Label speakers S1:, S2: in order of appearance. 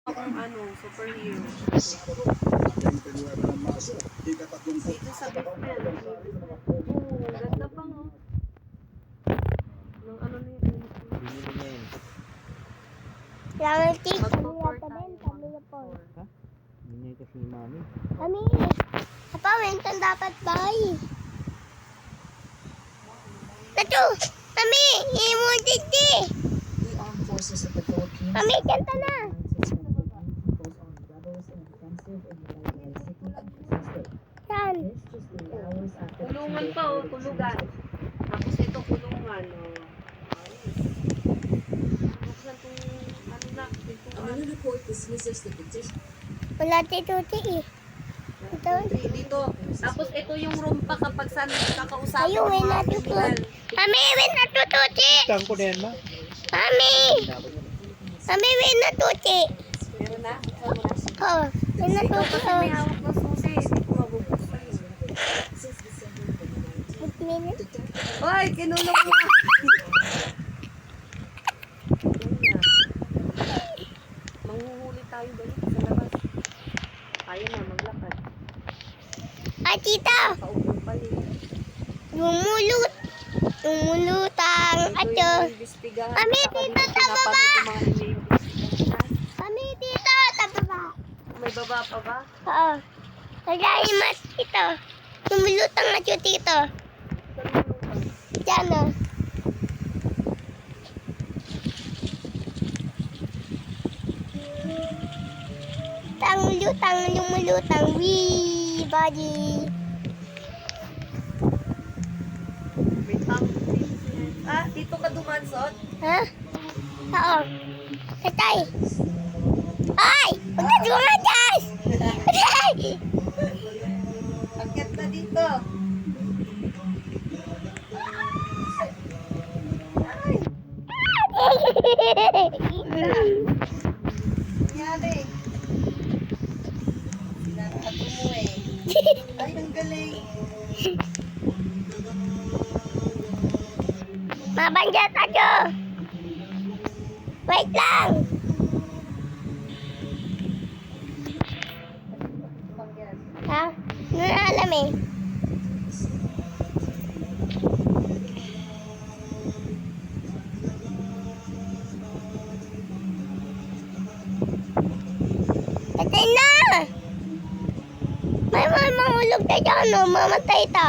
S1: Akong superhero. Dito sa basement. Oo, ganda pa nga. Nung ano na yun.
S2: Lang tik,
S1: Magpo-pour
S2: kami
S1: tayo.
S2: kami na po.
S3: Ha? Hindi kasi ni mami.
S2: Kami, apa, wentan dapat bay. Tatu, kami, imo didi.
S4: The armed forces of the Philippines
S2: Kami, kanta na.
S4: goes on rebels and offensive in Malaysia City and Quezon State.
S2: Yan.
S4: This just 3 hours after the
S1: Kulungan
S4: two-day
S1: pa
S4: holiday
S1: kulugan.
S4: season.
S1: Tapos ito kulungan, Ayos. Buksan tong,
S4: A
S1: pintuan.
S4: new report dismisses the petition.
S2: Wala tituti eh. Ito.
S1: Dito. Tapos ito yung room pa kapag saan kakausapin
S2: Ayun,
S1: ng mga
S2: wala
S1: kriminal.
S2: Kami, win na tututi.
S3: Tang ko din ma.
S2: Kami. Kami, win na tuti.
S1: Meron na?
S2: Oh, win na
S1: Ikaw
S2: tuti.
S1: kasi may hawak na susi. Hindi ko mabubuksan.
S4: Since December 2019,
S2: Minute.
S1: Hoy, kinulong mo. Manghuhuli tayo ba sa labas? Tayo na, maglakad.
S2: Ah, tita.
S1: Paupo pa rin.
S2: Lumulot. Lumulutang. Ato. Kami, dito sa baba. Kami, dito sa baba.
S1: May baba pa ba?
S2: Oo. Kagaya mas ito. Lumulutang ato dito. Diyan o. Lumulutang, lumulutang. Wee, body.
S1: Wait lang. Ah, dito ka dumansot?
S2: Ha? Oo. Katay. Ay! Huwag na dumatas! Ay!
S1: Akyat na dito. Nangyari. Sinarato mo eh. Ay, ang galing.
S2: Mabanjat aja. Wait lang. Ha? Ano na alam eh? Patay na! May mahulog na dyan, no? Mamatay ta.